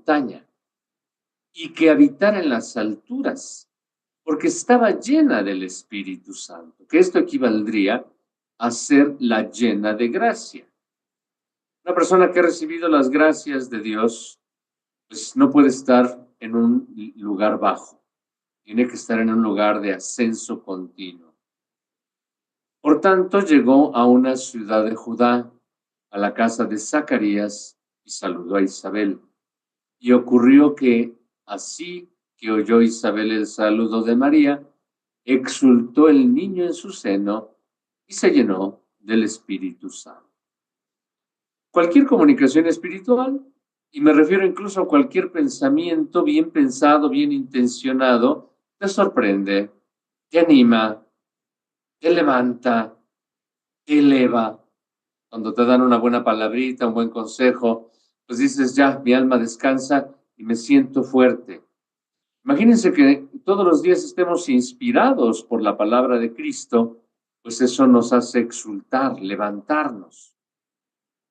montaña y que habitara en las alturas, porque estaba llena del Espíritu Santo, que esto equivaldría a ser la llena de gracia. Una persona que ha recibido las gracias de Dios, pues no puede estar en un lugar bajo, tiene que estar en un lugar de ascenso continuo. Por tanto, llegó a una ciudad de Judá, a la casa de Zacarías, y saludó a Isabel. Y ocurrió que, así que oyó Isabel el saludo de María, exultó el niño en su seno y se llenó del Espíritu Santo. Cualquier comunicación espiritual, y me refiero incluso a cualquier pensamiento bien pensado, bien intencionado, te sorprende, te anima, te levanta, te eleva. Cuando te dan una buena palabrita, un buen consejo, pues dices, ya, mi alma descansa y me siento fuerte. Imagínense que todos los días estemos inspirados por la palabra de Cristo, pues eso nos hace exultar, levantarnos.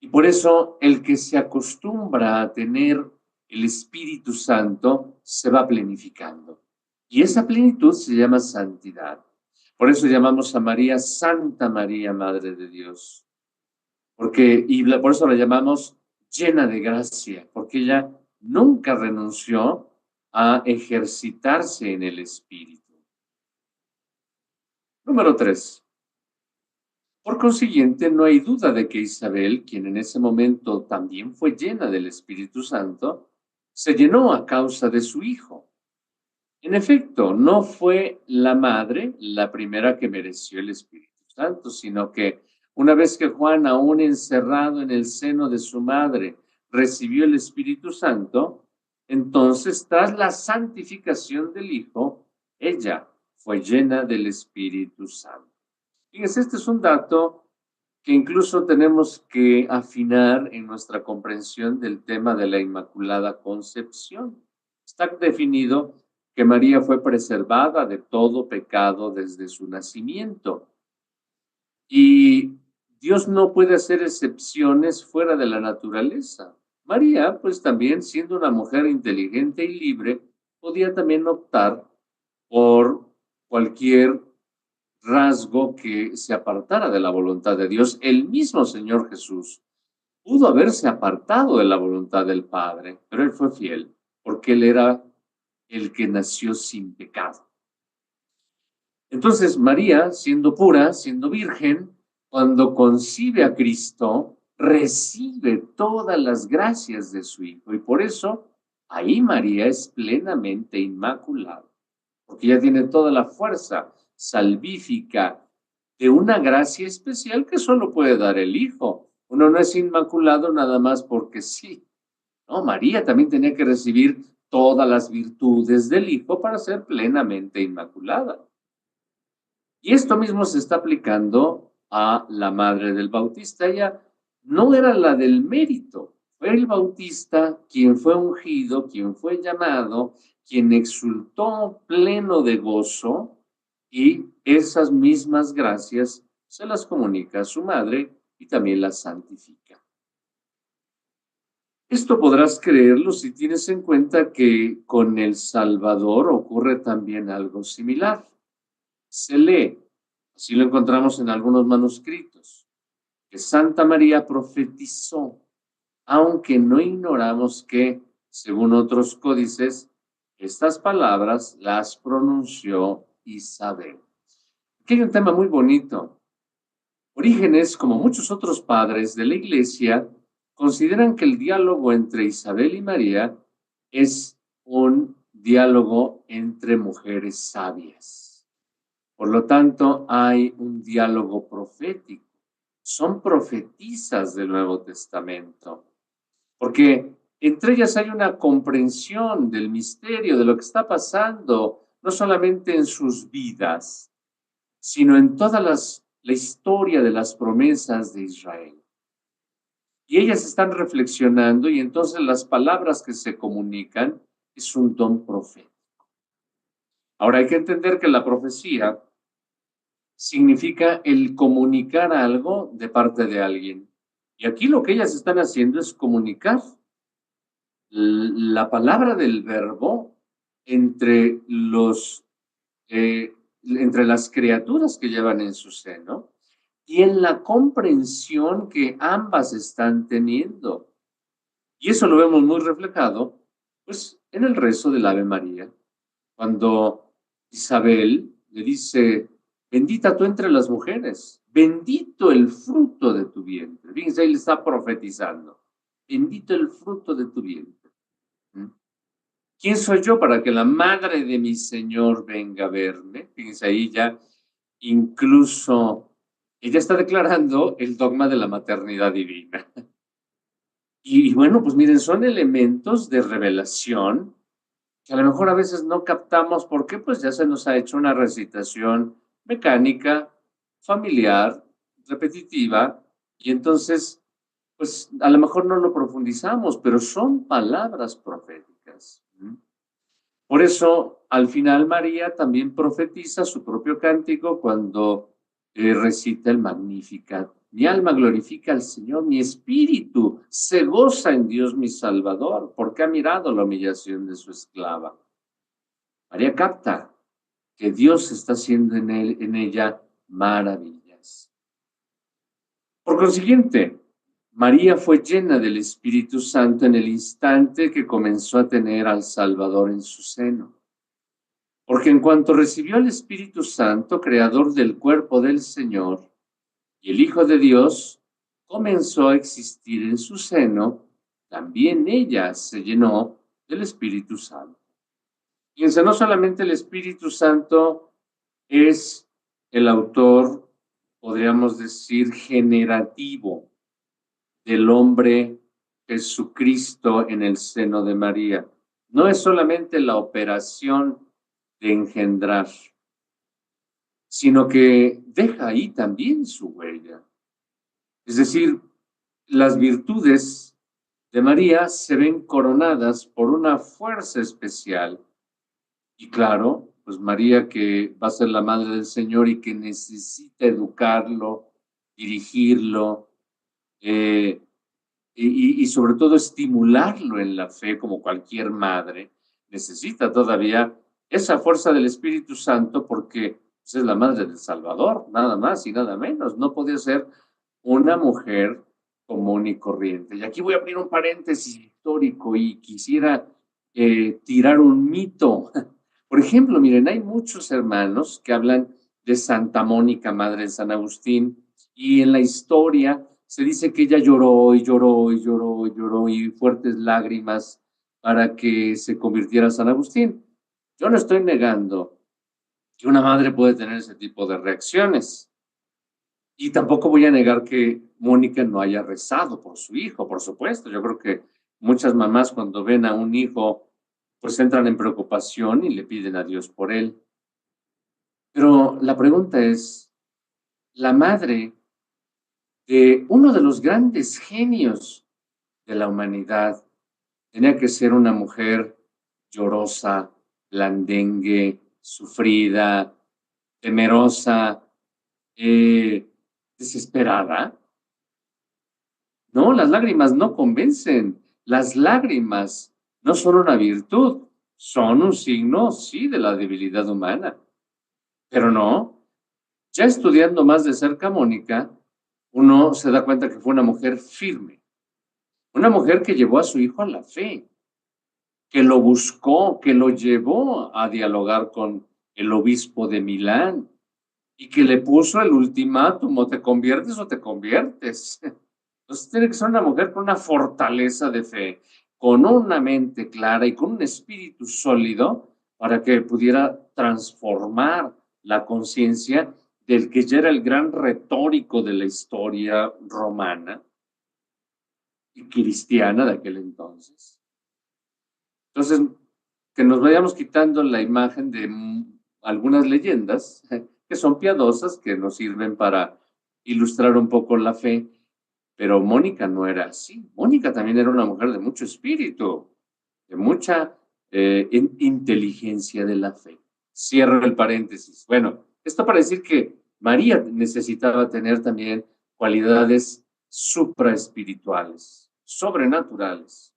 Y por eso el que se acostumbra a tener el Espíritu Santo se va plenificando. Y esa plenitud se llama santidad. Por eso llamamos a María Santa María, Madre de Dios. Por eso la llamamos llena de gracia, porque ella nunca renunció a ejercitarse en el Espíritu. Número 3. Por consiguiente, no hay duda de que Isabel, quien en ese momento también fue llena del Espíritu Santo, se llenó a causa de su hijo. En efecto, no fue la madre la primera que mereció el Espíritu Santo, sino que una vez que Juan, aún encerrado en el seno de su madre, recibió el Espíritu Santo, entonces, tras la santificación del Hijo, ella fue llena del Espíritu Santo. Fíjense, este es un dato que incluso tenemos que afinar en nuestra comprensión del tema de la Inmaculada Concepción. Está definido que María fue preservada de todo pecado desde su nacimiento. Y Dios no puede hacer excepciones fuera de la naturaleza. María, pues también siendo una mujer inteligente y libre, podía también optar por cualquier rasgo que se apartara de la voluntad de Dios. El mismo Señor Jesús pudo haberse apartado de la voluntad del Padre, pero Él fue fiel, porque Él era el que nació sin pecado. Entonces, María, siendo pura, siendo virgen, cuando concibe a Cristo, recibe todas las gracias de su Hijo. Y por eso, ahí María es plenamente inmaculada, porque ya tiene toda la fuerza salvífica de una gracia especial que solo puede dar el Hijo. Uno no es inmaculado nada más porque sí. No, María también tenía que recibir todas las virtudes del Hijo para ser plenamente inmaculada. Y esto mismo se está aplicando a la madre del Bautista. Ella no era la del mérito, fue el Bautista quien fue ungido, quien fue llamado, quien exultó pleno de gozo, y esas mismas gracias se las comunica a su madre y también las santifica. Esto podrás creerlo si tienes en cuenta que con el Salvador ocurre también algo similar. Se lee, así lo encontramos en algunos manuscritos, que Santa María profetizó, aunque no ignoramos que, según otros códices, estas palabras las pronunció Isabel. Aquí hay un tema muy bonito. Orígenes, como muchos otros padres de la Iglesia, consideran que el diálogo entre Isabel y María es un diálogo entre mujeres sabias. Por lo tanto, hay un diálogo profético. Son profetisas del Nuevo Testamento, porque entre ellas hay una comprensión del misterio, de lo que está pasando, no solamente en sus vidas, sino en toda la historia de las promesas de Israel. Y ellas están reflexionando y entonces las palabras que se comunican es un don profético. Ahora hay que entender que la profecía significa el comunicar algo de parte de alguien. Y aquí lo que ellas están haciendo es comunicar la palabra del verbo entre entre las criaturas que llevan en su seno y en la comprensión que ambas están teniendo. Y eso lo vemos muy reflejado, pues, en el rezo del Ave María, cuando Isabel le dice, bendita tú entre las mujeres, bendito el fruto de tu vientre. Fíjense, ahí le está profetizando, bendito el fruto de tu vientre. ¿Mm? ¿Quién soy yo para que la madre de mi Señor venga a verme? Fíjense ahí ya, incluso ella está declarando el dogma de la maternidad divina. Y bueno, pues miren, son elementos de revelación que a lo mejor a veces no captamos porque pues ya se nos ha hecho una recitación mecánica, familiar, repetitiva, y entonces pues a lo mejor no lo profundizamos, pero son palabras proféticas. Por eso, al final, María también profetiza su propio cántico cuando recita el Magnificat. Mi alma glorifica al Señor, mi espíritu se goza en Dios mi Salvador, porque ha mirado la humillación de su esclava. María capta que Dios está haciendo en ella maravillas. Por consiguiente, María fue llena del Espíritu Santo en el instante que comenzó a tener al Salvador en su seno. Porque en cuanto recibió el Espíritu Santo, creador del cuerpo del Señor, y el Hijo de Dios comenzó a existir en su seno, también ella se llenó del Espíritu Santo. Fíjense, no solamente el Espíritu Santo es el autor, podríamos decir, generativo del hombre Jesucristo en el seno de María. No es solamente la operación de engendrar, sino que deja ahí también su huella. Es decir, las virtudes de María se ven coronadas por una fuerza especial. Y claro, pues María que va a ser la madre del Señor y que necesita educarlo, dirigirlo, y sobre todo estimularlo en la fe como cualquier madre, necesita todavía esa fuerza del Espíritu Santo porque pues, es la madre del Salvador, nada más y nada menos. No podía ser una mujer común y corriente. Y aquí voy a abrir un paréntesis histórico y quisiera tirar un mito. Por ejemplo, miren, hay muchos hermanos que hablan de Santa Mónica, madre de San Agustín, y en la historia se dice que ella lloró y lloró y lloró y lloró y fuertes lágrimas para que se convirtiera San Agustín. Yo no estoy negando que una madre puede tener ese tipo de reacciones. Y tampoco voy a negar que Mónica no haya rezado por su hijo, por supuesto. Yo creo que muchas mamás cuando ven a un hijo, pues entran en preocupación y le piden a Dios por él. Pero la pregunta es, la madre de uno de los grandes genios de la humanidad tenía que ser una mujer llorosa, blandengue, sufrida, temerosa, desesperada. No, las lágrimas no convencen. Las lágrimas no son una virtud, son un signo, sí, de la debilidad humana. Pero no, ya estudiando más de cerca a Mónica, uno se da cuenta que fue una mujer firme, una mujer que llevó a su hijo a la fe, que lo buscó, que lo llevó a dialogar con el obispo de Milán y que le puso el ultimátum, o te conviertes o te conviertes. Entonces tiene que ser una mujer con una fortaleza de fe, con una mente clara y con un espíritu sólido para que pudiera transformar la conciencia del que ya era el gran retórico de la historia romana y cristiana de aquel entonces. Entonces, que nos vayamos quitando la imagen de algunas leyendas que son piadosas, que nos sirven para ilustrar un poco la fe, pero Mónica no era así. Mónica también era una mujer de mucho espíritu, de mucha inteligencia de la fe. Cierro el paréntesis. Bueno, esto para decir que María necesitaba tener también cualidades supraespirituales, sobrenaturales.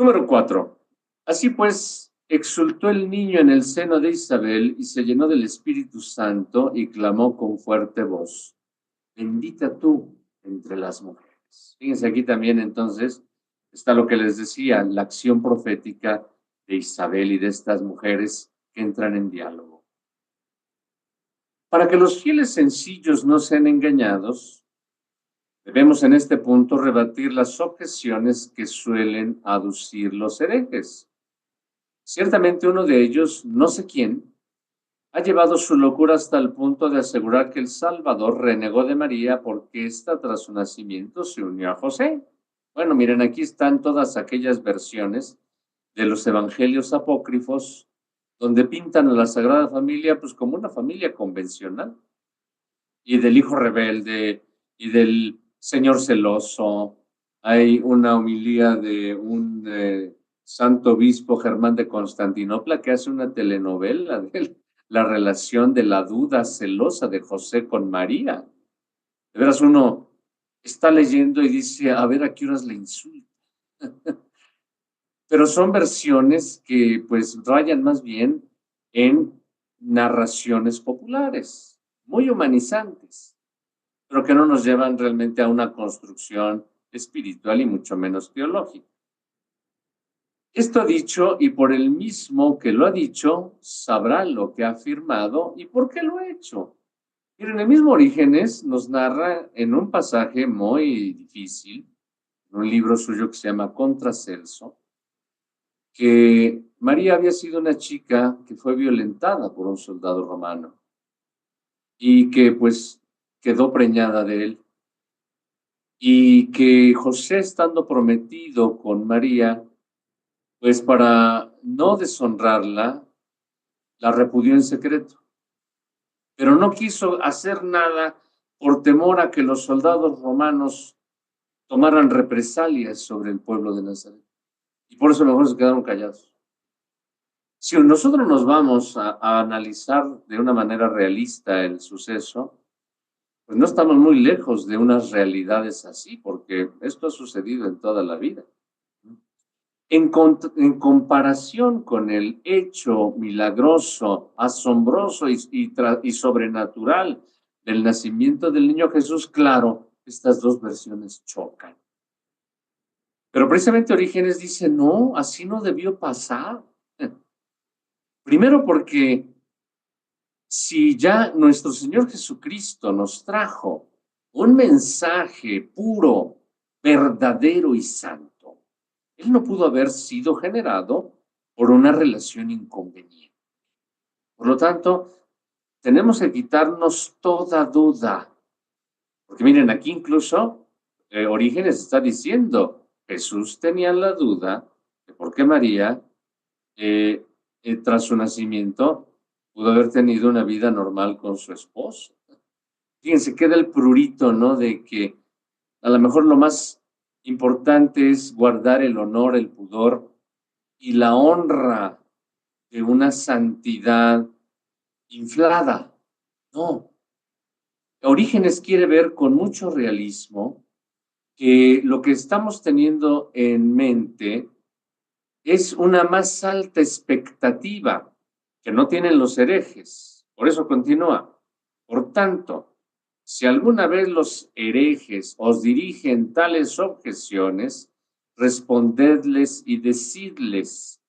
Número 4. Así pues, exultó el niño en el seno de Isabel y se llenó del Espíritu Santo y clamó con fuerte voz: bendita tú entre las mujeres. Fíjense aquí también entonces está lo que les decía, la acción profética de Isabel y de estas mujeres que entran en diálogo. Para que los fieles sencillos no sean engañados, debemos en este punto rebatir las objeciones que suelen aducir los herejes. Ciertamente uno de ellos, no sé quién, ha llevado su locura hasta el punto de asegurar que el Salvador renegó de María porque ésta tras su nacimiento se unió a José. Bueno, miren, aquí están todas aquellas versiones de los evangelios apócrifos donde pintan a la Sagrada Familia pues como una familia convencional, y del hijo rebelde y del señor celoso. Hay una homilía de un santo obispo, Germán de Constantinopla, que hace una telenovela de la relación de la duda celosa de José con María. De veras, uno está leyendo y dice, a ver a qué horas le insulta. Pero son versiones que pues rayan más bien en narraciones populares, muy humanizantes, pero que no nos llevan realmente a una construcción espiritual y mucho menos teológica. Esto dicho, y por el mismo que lo ha dicho, sabrá lo que ha afirmado y por qué lo ha hecho. Miren, el mismo Orígenes nos narra en un pasaje muy difícil, en un libro suyo que se llama Contra Celso, que María había sido una chica que fue violentada por un soldado romano y que pues quedó preñada de él, y que José, estando prometido con María, pues para no deshonrarla, la repudió en secreto, pero no quiso hacer nada por temor a que los soldados romanos tomaran represalias sobre el pueblo de Nazaret. Y por eso mejor se quedaron callados. Si nosotros nos vamos a analizar de una manera realista el suceso, pues no estamos muy lejos de unas realidades así, porque esto ha sucedido en toda la vida. En comparación con el hecho milagroso, asombroso y sobrenatural del nacimiento del niño Jesús, claro, estas dos versiones chocan. Pero precisamente Orígenes dice, no, así no debió pasar. Primero porque si ya nuestro Señor Jesucristo nos trajo un mensaje puro, verdadero y santo, Él no pudo haber sido generado por una relación inconveniente. Por lo tanto, tenemos que quitarnos toda duda. Porque miren, aquí incluso Orígenes está diciendo, Jesús tenía la duda de por qué María, tras su nacimiento, pudo haber tenido una vida normal con su esposo. Fíjense, queda el prurito, ¿no? De que a lo mejor lo más importante es guardar el honor, el pudor y la honra de una santidad inflada. No. Orígenes quiere ver con mucho realismo que lo que estamos teniendo en mente es una más alta expectativa que no tienen los herejes. Por eso continúa. Por tanto, si alguna vez los herejes os dirigen tales objeciones, respondedles y decidles: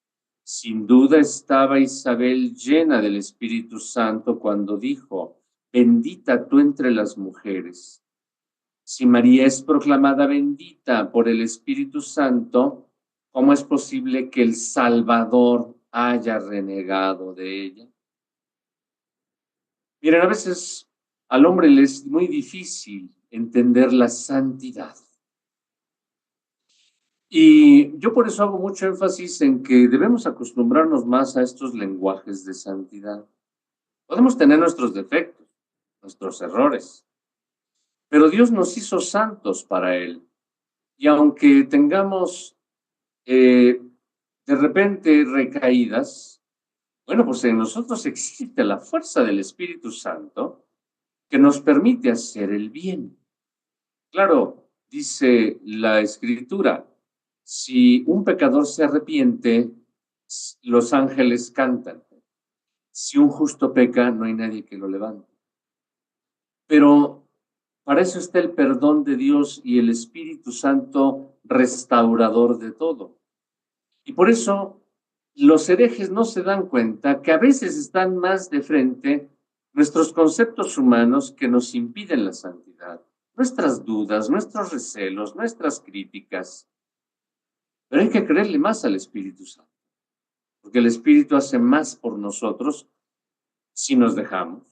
sin duda estaba Isabel llena del Espíritu Santo cuando dijo, bendita tú entre las mujeres. Si María es proclamada bendita por el Espíritu Santo, ¿cómo es posible que el Salvador haya renegado de ella? Miren, a veces al hombre le es muy difícil entender la santidad. Y yo por eso hago mucho énfasis en que debemos acostumbrarnos más a estos lenguajes de santidad. Podemos tener nuestros defectos, nuestros errores, pero Dios nos hizo santos para Él. Y aunque tengamos de repente recaídas, bueno, pues en nosotros existe la fuerza del Espíritu Santo que nos permite hacer el bien. Claro, dice la Escritura, Si un pecador se arrepiente, los ángeles cantan. Si un justo peca, no hay nadie que lo levante. Pero para eso está el perdón de Dios y el Espíritu Santo restaurador de todo. Y por eso los herejes no se dan cuenta que a veces están más de frente nuestros conceptos humanos que nos impiden la santidad, nuestras dudas, nuestros recelos, nuestras críticas. Pero hay que creerle más al Espíritu Santo, porque el Espíritu hace más por nosotros si nos dejamos,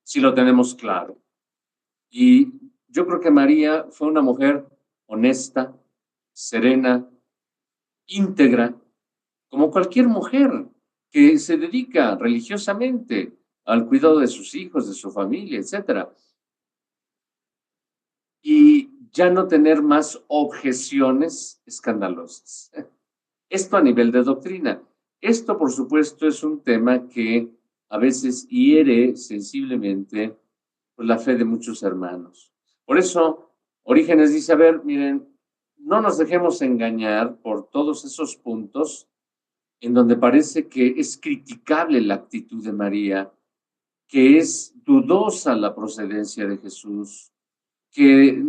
si lo tenemos claro. Y yo creo que María fue una mujer honesta, serena, íntegra, como cualquier mujer que se dedica religiosamente al cuidado de sus hijos, de su familia, etcétera. Y ya no tener más objeciones escandalosas. Esto a nivel de doctrina. Esto, por supuesto, es un tema que a veces hiere sensiblemente pues, la fe de muchos hermanos. Por eso, Orígenes dice, a ver, miren, no nos dejemos engañar por todos esos puntos en donde parece que es criticable la actitud de María, que es dudosa la procedencia de Jesús, que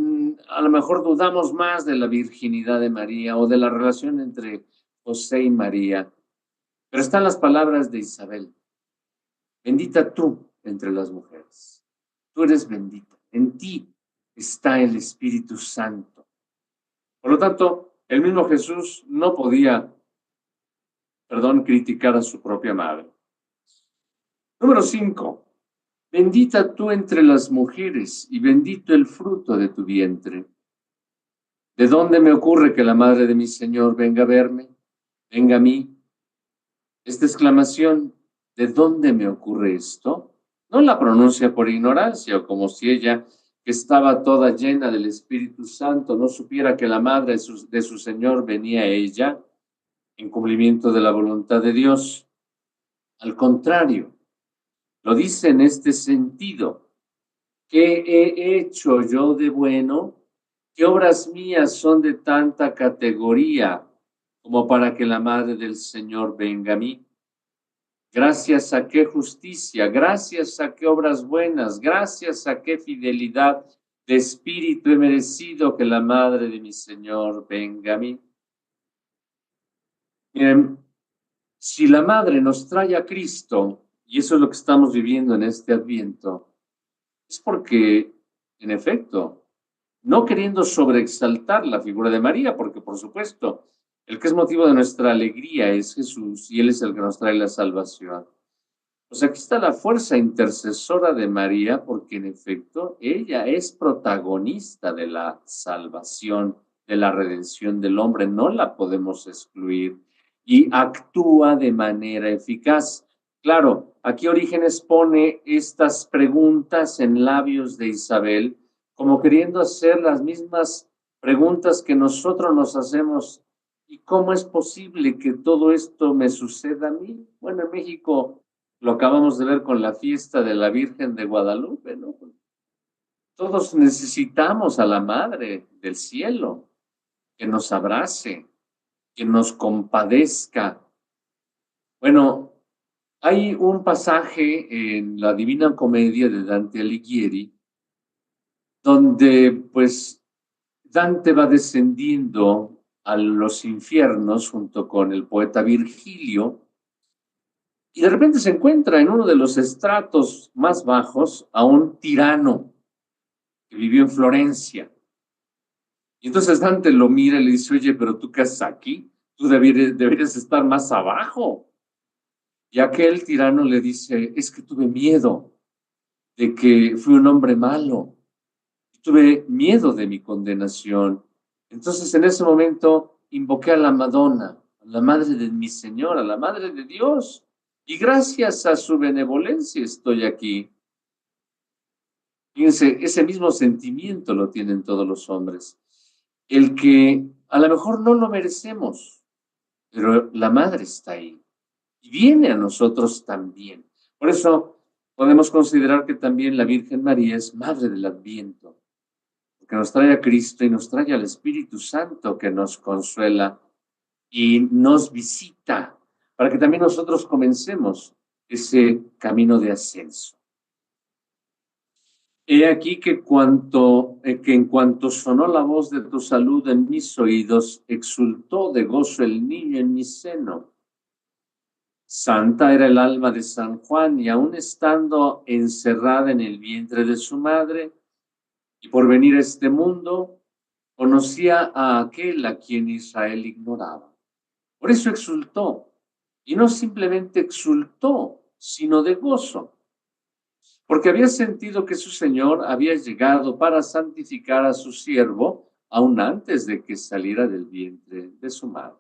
a lo mejor dudamos más de la virginidad de María o de la relación entre José y María. Pero están las palabras de Isabel. Bendita tú entre las mujeres. Tú eres bendita. En ti está el Espíritu Santo. Por lo tanto, el mismo Jesús no podía, criticar a su propia madre. Número 5. Bendita tú entre las mujeres y bendito el fruto de tu vientre. ¿De dónde me ocurre que la madre de mi Señor venga a verme? Venga a mí. Esta exclamación, ¿de dónde me ocurre esto? No la pronuncia por ignorancia o como si ella, que estaba toda llena del Espíritu Santo, no supiera que la madre de su Señor venía a ella en cumplimiento de la voluntad de Dios. Al contrario, lo dice en este sentido. ¿Qué he hecho yo de bueno? ¿Qué obras mías son de tanta categoría como para que la madre del Señor venga a mí? Gracias a qué justicia, gracias a qué obras buenas, gracias a qué fidelidad de espíritu he merecido que la madre de mi Señor venga a mí. Miren, si la madre nos trae a Cristo, y eso es lo que estamos viviendo en este Adviento, es porque, en efecto, no queriendo sobreexaltar la figura de María, porque por supuesto, el que es motivo de nuestra alegría es Jesús y Él es el que nos trae la salvación. Pues aquí está la fuerza intercesora de María, porque en efecto ella es protagonista de la salvación, de la redención del hombre, no la podemos excluir y actúa de manera eficaz. Claro, aquí Orígenes pone estas preguntas en labios de Isabel, como queriendo hacer las mismas preguntas que nosotros nos hacemos. ¿Y cómo es posible que todo esto me suceda a mí? Bueno, en México lo acabamos de ver con la fiesta de la Virgen de Guadalupe, ¿no? Todos necesitamos a la Madre del Cielo, que nos abrace, que nos compadezca. Bueno, hay un pasaje en la Divina Comedia de Dante Alighieri, donde pues Dante va descendiendo a los infiernos junto con el poeta Virgilio, y de repente se encuentra en uno de los estratos más bajos a un tirano que vivió en Florencia. Y entonces Dante lo mira y le dice, oye, pero tú qué haces aquí, tú deberías estar más abajo. Y aquel tirano le dice, es que tuve miedo de que fui un hombre malo, tuve miedo de mi condenación. Entonces en ese momento invoqué a la Madonna, a la Madre de mi Señor, a la Madre de Dios, y gracias a su benevolencia estoy aquí. Fíjense, ese mismo sentimiento lo tienen todos los hombres. El que a lo mejor no lo merecemos, pero la Madre está ahí y viene a nosotros también. Por eso podemos considerar que también la Virgen María es Madre del Adviento, que nos trae a Cristo y nos trae al Espíritu Santo que nos consuela y nos visita, para que también nosotros comencemos ese camino de ascenso. He aquí que en cuanto sonó la voz de tu salud en mis oídos, exultó de gozo el niño en mi seno. Santa era el alma de San Juan, y aun estando encerrada en el vientre de su madre, y por venir a este mundo, conocía a aquel a quien Israel ignoraba. Por eso exultó, y no simplemente exultó, sino de gozo, porque había sentido que su Señor había llegado para santificar a su siervo aún antes de que saliera del vientre de su madre.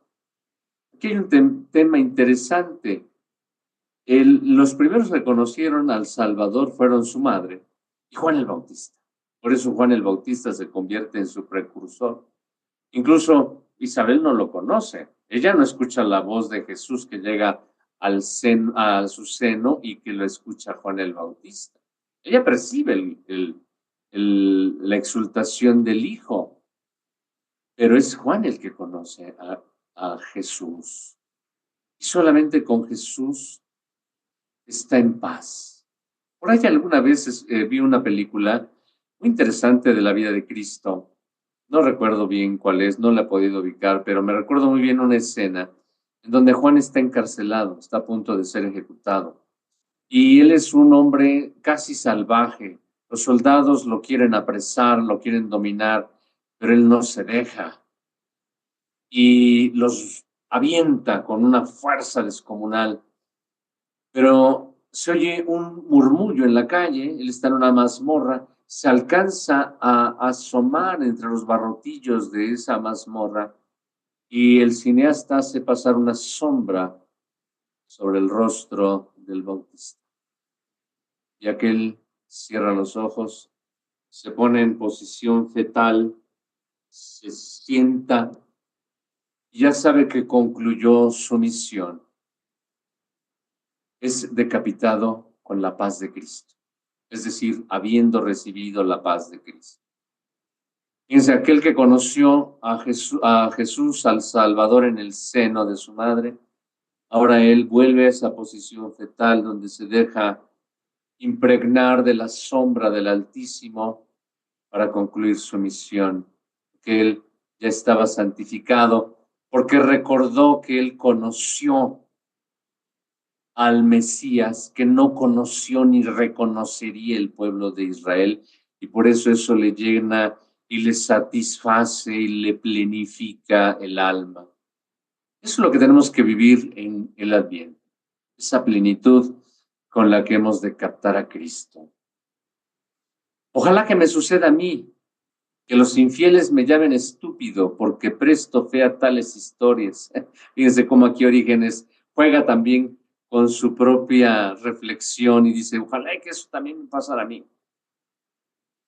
Aquí hay un tema interesante. Los primeros reconocieron al Salvador fueron su madre y Juan el Bautista. Por eso Juan el Bautista se convierte en su precursor. Incluso Isabel no lo conoce. Ella no escucha la voz de Jesús que llega a su seno y que lo escucha Juan el Bautista. Ella percibe la exultación del Hijo, pero es Juan el que conoce a Jesús. Y solamente con Jesús está en paz. Por ahí alguna vez vi una película muy interesante de la vida de Cristo. No recuerdo bien cuál es, no la he podido ubicar, pero me recuerdo muy bien una escena en donde Juan está encarcelado, está a punto de ser ejecutado. Y él es un hombre casi salvaje. Los soldados lo quieren apresar, lo quieren dominar, pero él no se deja. Y los avienta con una fuerza descomunal. Pero se oye un murmullo en la calle, él está en una mazmorra, se alcanza a asomar entre los barrotillos de esa mazmorra y el cineasta hace pasar una sombra sobre el rostro del Bautista. Y aquel cierra los ojos, se pone en posición fetal, se sienta y ya sabe que concluyó su misión. Es decapitado con la paz de Cristo, es decir, habiendo recibido la paz de Cristo. Fíjense, aquel que conoció a Jesús, al Salvador en el seno de su madre, ahora él vuelve a esa posición fetal donde se deja impregnar de la sombra del Altísimo para concluir su misión, que él ya estaba santificado, porque recordó que él conoció al Mesías que no conoció ni reconocería el pueblo de Israel, y por eso le llena y le satisface y le plenifica el alma. Eso es lo que tenemos que vivir en el Adviento, esa plenitud con la que hemos de captar a Cristo. Ojalá que me suceda a mí, que los infieles me llamen estúpido porque presto fe a tales historias. Fíjense cómo aquí Orígenes juega también con su propia reflexión y dice, ojalá que eso también me pasara a mí.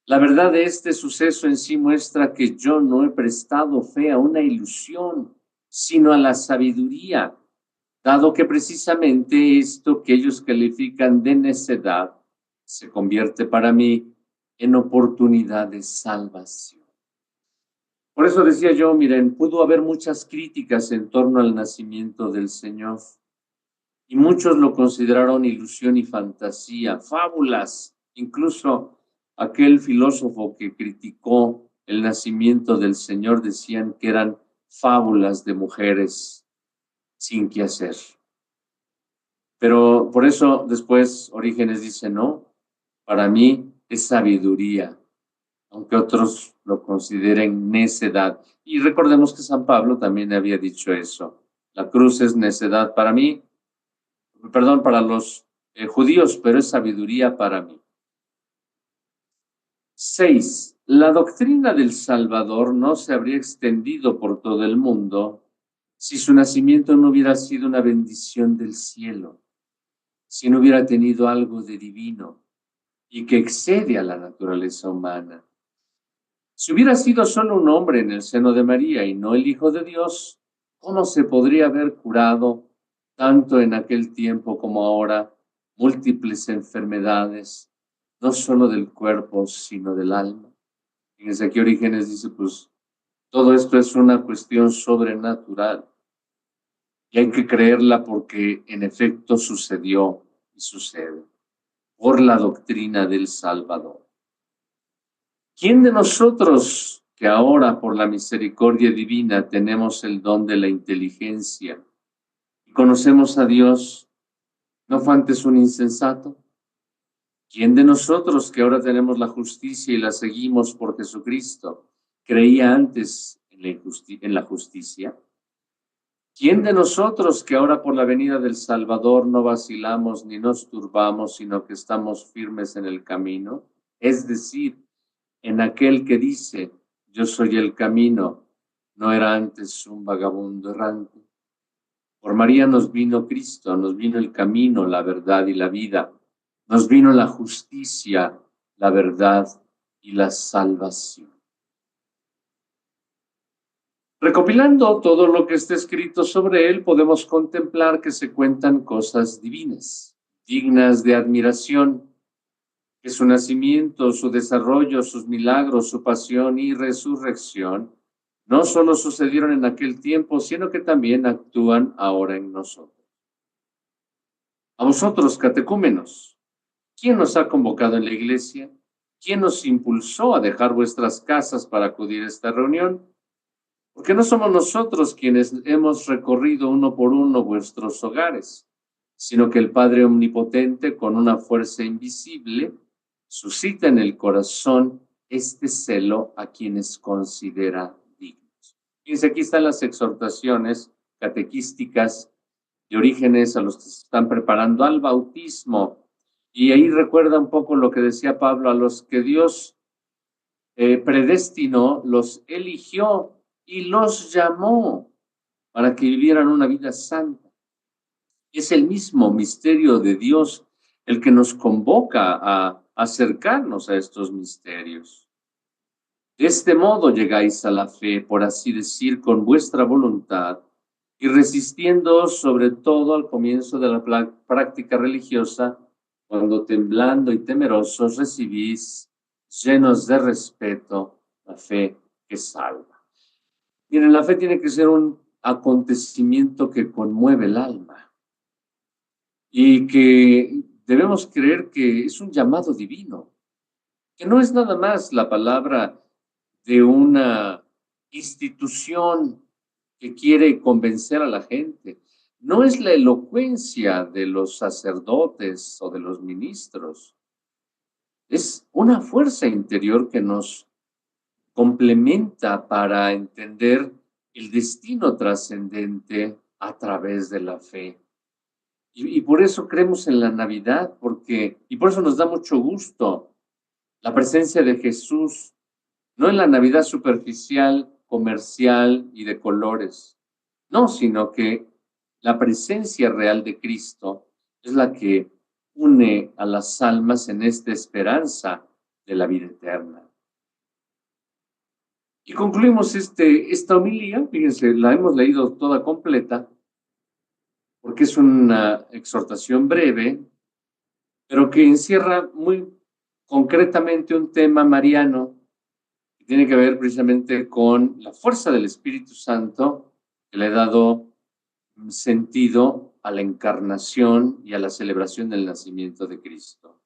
La verdad de este suceso en sí muestra que yo no he prestado fe a una ilusión, sino a la sabiduría, dado que precisamente esto que ellos califican de necedad se convierte para mí en oportunidad de salvación. Por eso decía yo, miren, pudo haber muchas críticas en torno al nacimiento del Señor, y muchos lo consideraron ilusión y fantasía, fábulas. Incluso aquel filósofo que criticó el nacimiento del Señor decían que eran fábulas de mujeres sin qué hacer. Pero por eso después Orígenes dice, no, para mí es sabiduría, aunque otros lo consideren necedad. Y recordemos que San Pablo también había dicho eso. La cruz es necedad para mí, perdón, para los judíos, pero es sabiduría para mí. 6. La doctrina del Salvador no se habría extendido por todo el mundo si su nacimiento no hubiera sido una bendición del cielo, si no hubiera tenido algo de divino y que excede a la naturaleza humana. Si hubiera sido solo un hombre en el seno de María y no el Hijo de Dios, ¿cómo se podría haber curado, tanto en aquel tiempo como ahora, múltiples enfermedades, no solo del cuerpo, sino del alma? Fíjense aquí Orígenes dice, pues, todo esto es una cuestión sobrenatural y hay que creerla porque en efecto sucedió y sucede por la doctrina del Salvador. ¿Quién de nosotros que ahora por la misericordia divina tenemos el don de la inteligencia y conocemos a Dios, no fue antes un insensato? ¿Quién de nosotros que ahora tenemos la justicia y la seguimos por Jesucristo creía antes en la justicia? ¿Quién de nosotros que ahora por la venida del Salvador no vacilamos ni nos turbamos, sino que estamos firmes en el camino? Es decir, en aquel que dice, yo soy el camino, ¿no era antes un vagabundo errante? Por María nos vino Cristo, nos vino el camino, la verdad y la vida. Nos vino la justicia, la verdad y la salvación. Recopilando todo lo que está escrito sobre él, podemos contemplar que se cuentan cosas divinas, dignas de admiración, que su nacimiento, su desarrollo, sus milagros, su pasión y resurrección no solo sucedieron en aquel tiempo, sino que también actúan ahora en nosotros. A vosotros, catecúmenos, ¿quién nos ha convocado en la iglesia? ¿Quién nos impulsó a dejar vuestras casas para acudir a esta reunión? Porque no somos nosotros quienes hemos recorrido uno por uno vuestros hogares, sino que el Padre Omnipotente, con una fuerza invisible, suscita en el corazón este celo a quienes considera dignos. Fíjense, aquí están las exhortaciones catequísticas de Orígenes a los que se están preparando al bautismo. Y ahí recuerda un poco lo que decía Pablo, a los que Dios predestinó, los eligió y los llamó para que vivieran una vida santa. Es el mismo misterio de Dios el que nos convoca a acercarnos a estos misterios. De este modo llegáis a la fe, por así decir, con vuestra voluntad y resistiéndoos sobre todo al comienzo de la práctica religiosa, cuando temblando y temerosos recibís, llenos de respeto, la fe que salva. Miren, la fe tiene que ser un acontecimiento que conmueve el alma y que debemos creer que es un llamado divino, que no es nada más la palabra de una institución que quiere convencer a la gente. No es la elocuencia de los sacerdotes o de los ministros. Es una fuerza interior que nos complementa para entender el destino trascendente a través de la fe. Y por eso creemos en la Navidad, y por eso nos da mucho gusto la presencia de Jesús, no en la Navidad superficial, comercial y de colores, no, sino que la presencia real de Cristo es la que une a las almas en esta esperanza de la vida eterna. Y concluimos esta homilía, fíjense, la hemos leído toda completa, porque es una exhortación breve, pero que encierra muy concretamente un tema mariano que tiene que ver precisamente con la fuerza del Espíritu Santo que le ha dado sentido a la encarnación y a la celebración del nacimiento de Cristo.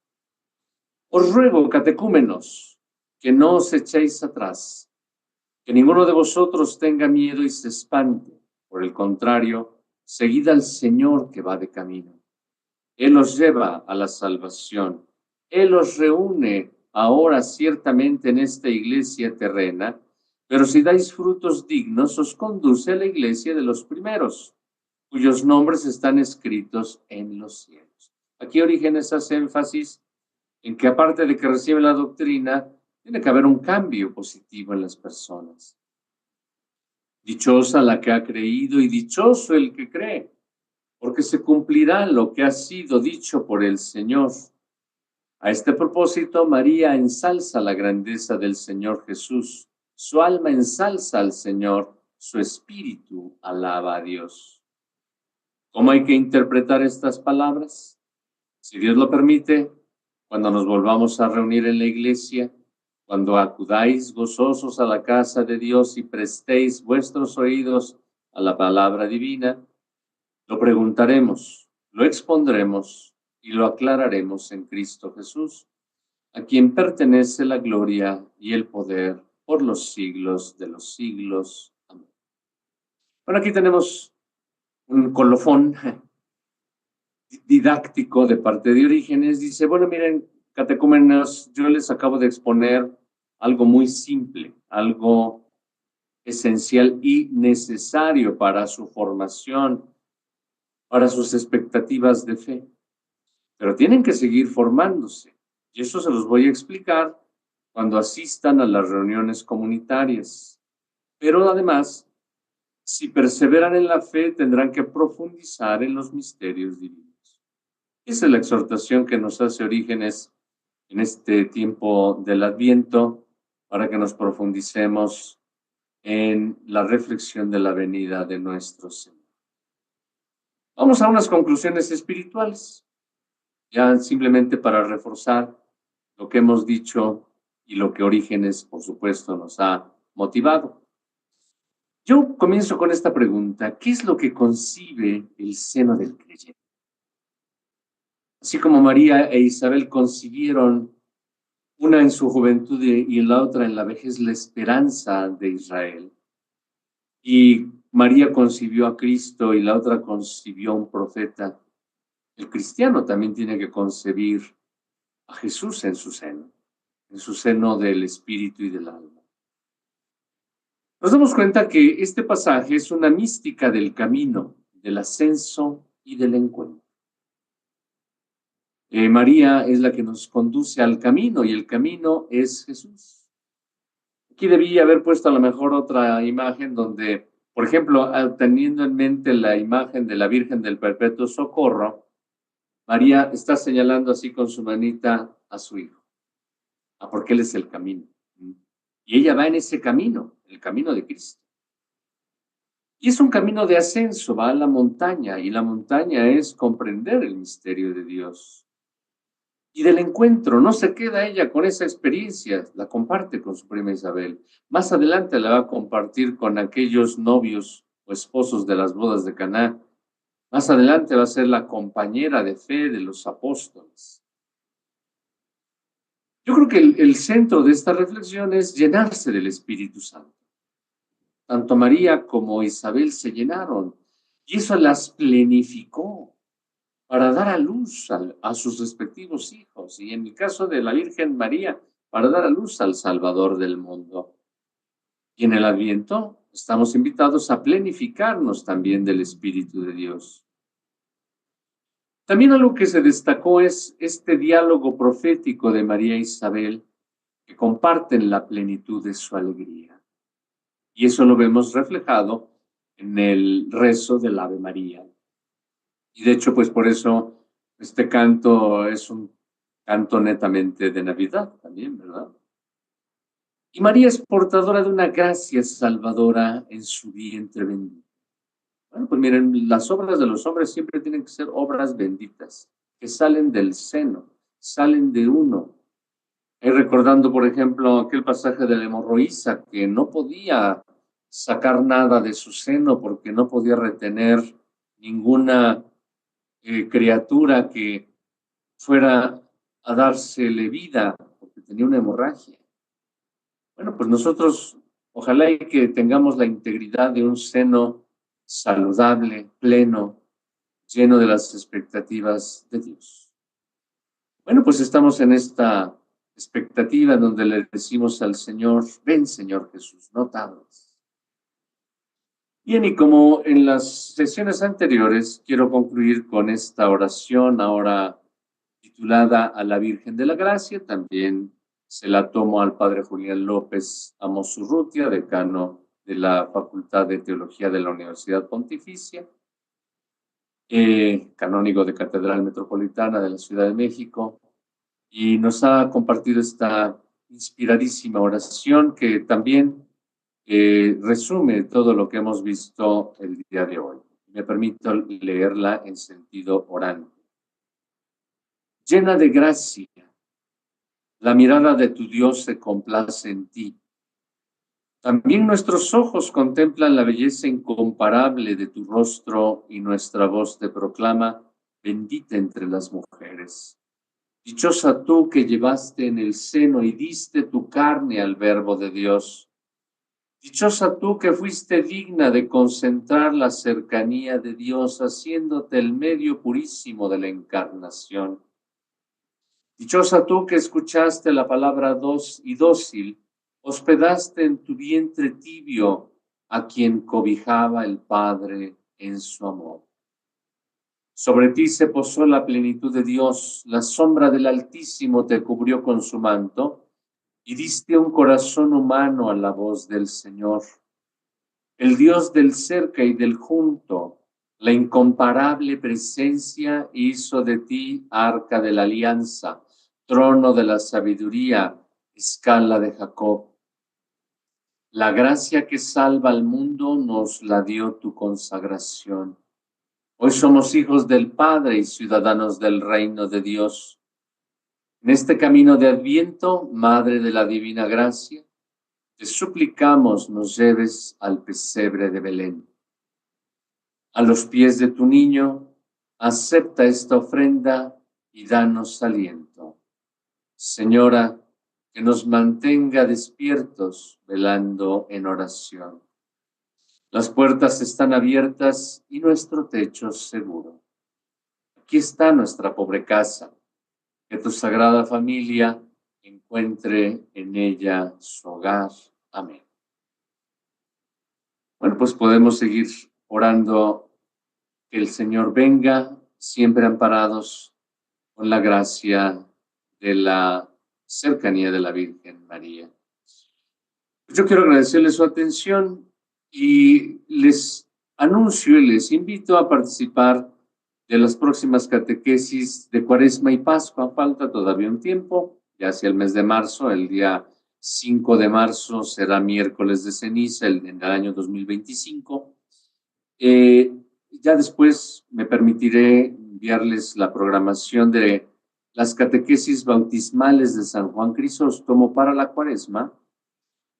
Os ruego, catecúmenos, que no os echéis atrás, que ninguno de vosotros tenga miedo y se espante. Por el contrario, seguid al Señor que va de camino. Él os lleva a la salvación. Él os reúne ahora ciertamente en esta iglesia terrena, pero si dais frutos dignos, os conduce a la iglesia de los primeros, cuyos nombres están escritos en los cielos. Aquí Orígenes hace énfasis en que aparte de que recibe la doctrina, tiene que haber un cambio positivo en las personas. Dichosa la que ha creído y dichoso el que cree, porque se cumplirá lo que ha sido dicho por el Señor. A este propósito, María ensalza la grandeza del Señor Jesús. Su alma ensalza al Señor, su espíritu alaba a Dios. ¿Cómo hay que interpretar estas palabras? Si Dios lo permite, cuando nos volvamos a reunir en la iglesia, Cuando acudáis gozosos a la casa de Dios y prestéis vuestros oídos a la palabra divina, lo preguntaremos, lo expondremos y lo aclararemos en Cristo Jesús, a quien pertenece la gloria y el poder por los siglos de los siglos. Amén. Bueno, aquí tenemos un colofón didáctico de parte de Orígenes. Dice, bueno, miren, catecúmenos, yo les acabo de exponer algo muy simple, algo esencial y necesario para su formación, para sus expectativas de fe. Pero tienen que seguir formándose. Y eso se los voy a explicar cuando asistan a las reuniones comunitarias. Pero además, si perseveran en la fe, tendrán que profundizar en los misterios divinos. Esa es la exhortación que nos hace Orígenes en este tiempo del Adviento para que nos profundicemos en la reflexión de la venida de nuestro Señor. Vamos a unas conclusiones espirituales, ya simplemente para reforzar lo que hemos dicho y lo que Orígenes, por supuesto, nos ha motivado. Yo comienzo con esta pregunta: ¿qué es lo que concibe el seno del creyente? Así como María e Isabel concibieron, una en su juventud y la otra en la vejez, la esperanza de Israel, y María concibió a Cristo y la otra concibió a un profeta, el cristiano también tiene que concebir a Jesús en su seno del espíritu y del alma. Nos damos cuenta que este pasaje es una mística del camino, del ascenso y del encuentro. María es la que nos conduce al camino y el camino es Jesús. Aquí debía haber puesto a lo mejor otra imagen donde, por ejemplo, teniendo en mente la imagen de la Virgen del Perpetuo Socorro, María está señalando así con su manita a su hijo, porque él es el camino. Y ella va en ese camino, el camino de Cristo. Y es un camino de ascenso, va a la montaña, y la montaña es comprender el misterio de Dios. Y del encuentro, no se queda ella con esa experiencia, la comparte con su prima Isabel. Más adelante la va a compartir con aquellos novios o esposos de las bodas de Caná. Más adelante va a ser la compañera de fe de los apóstoles. Yo creo que el centro de esta reflexión es llenarse del Espíritu Santo. Tanto María como Isabel se llenaron y eso las plenificó para dar a luz a sus respectivos hijos, y en el caso de la Virgen María, para dar a luz al Salvador del mundo. Y en el Adviento estamos invitados a plenificarnos también del Espíritu de Dios. También algo que se destacó es este diálogo profético de María e Isabel, que comparten la plenitud de su alegría. Y eso lo vemos reflejado en el rezo del Ave María. Y de hecho, pues por eso este canto es un canto netamente de Navidad también, ¿verdad? Y María es portadora de una gracia salvadora en su vientre bendito. Bueno, pues miren, las obras de los hombres siempre tienen que ser obras benditas, que salen del seno, salen de uno. Recordando, por ejemplo, aquel pasaje de la hemorroísa, que no podía sacar nada de su seno porque no podía retener ninguna criatura que fuera a dársele vida, porque tenía una hemorragia. Bueno, pues nosotros, ojalá y que tengamos la integridad de un seno saludable, pleno, lleno de las expectativas de Dios. Bueno, pues estamos en esta expectativa donde le decimos al Señor: ven, Señor Jesús, no tardes. Bien, y como en las sesiones anteriores, quiero concluir con esta oración ahora titulada a la Virgen de la Gracia. También se la tomo al Padre Julián López Amosurrutia, decano de la Facultad de Teología de la Universidad Pontificia, canónigo de Catedral Metropolitana de la Ciudad de México, y nos ha compartido esta inspiradísima oración que también resume todo lo que hemos visto el día de hoy. Me permito leerla en sentido orante. Llena de gracia, La mirada de tu Dios se complace en ti. También nuestros ojos contemplan la belleza incomparable de tu rostro y nuestra voz te proclama, bendita entre las mujeres. Dichosa tú que llevaste en el seno y diste tu carne al Verbo de Dios. Dichosa tú que fuiste digna de concentrar la cercanía de Dios, haciéndote el medio purísimo de la encarnación. Dichosa tú que escuchaste la palabra y dócil, hospedaste en tu vientre tibio a quien cobijaba el Padre en su amor. Sobre ti se posó la plenitud de Dios, la sombra del Altísimo te cubrió con su manto, y diste un corazón humano a la voz del Señor. El Dios del cerca y del junto, la incomparable presencia hizo de ti arca de la alianza, trono de la sabiduría, escala de Jacob. La gracia que salva al mundo nos la dio tu consagración. Hoy somos hijos del Padre y ciudadanos del reino de Dios. En este camino de Adviento, Madre de la Divina Gracia, te suplicamos nos lleves al pesebre de Belén. A los pies de tu niño, acepta esta ofrenda y danos aliento. Señora, que nos mantenga despiertos, velando en oración. Las puertas están abiertas y nuestro techo seguro. Aquí está nuestra pobre casa. Que tu sagrada familia encuentre en ella su hogar. Amén. Bueno, pues podemos seguir orando que el Señor venga, siempre amparados con la gracia de la cercanía de la Virgen María. Yo quiero agradecerles su atención y les anuncio y les invito a participar de las próximas catequesis de Cuaresma y Pascua. Falta todavía un tiempo, ya hacia el mes de marzo, el día 5 de marzo será miércoles de ceniza en el año 2025. Ya después me permitiré enviarles la programación de las catequesis bautismales de San Juan Crisóstomo para la Cuaresma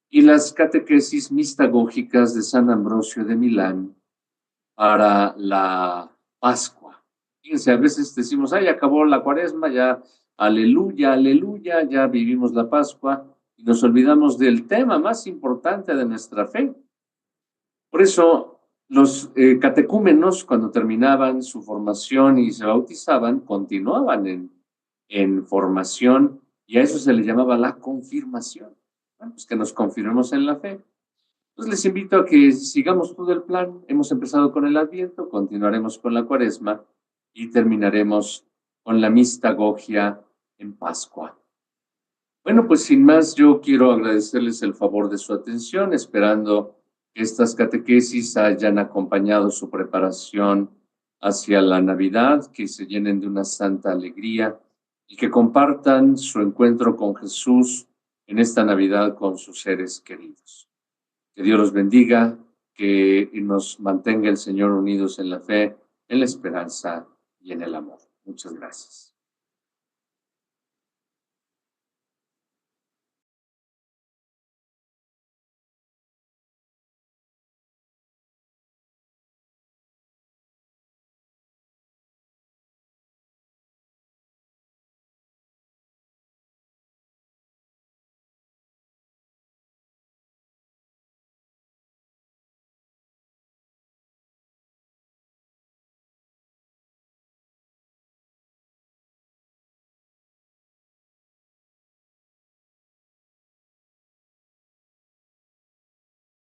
y las catequesis mistagógicas de San Ambrosio de Milán para la Pascua. Fíjense, a veces decimos, ay, acabó la Cuaresma, ya, aleluya, aleluya, ya vivimos la Pascua, y nos olvidamos del tema más importante de nuestra fe. Por eso, los catecúmenos, cuando terminaban su formación y se bautizaban, continuaban en formación, y a eso se le llamaba la confirmación. Bueno, pues que nos confirmemos en la fe. Entonces les invito a que sigamos todo el plan. Hemos empezado con el Adviento, continuaremos con la Cuaresma y terminaremos con la mistagogia en Pascua. Bueno, pues sin más, yo quiero agradecerles el favor de su atención, esperando que estas catequesis hayan acompañado su preparación hacia la Navidad, que se llenen de una santa alegría y que compartan su encuentro con Jesús en esta Navidad con sus seres queridos. Que Dios los bendiga, que nos mantenga el Señor unidos en la fe, en la esperanza y en el amor. Muchas gracias.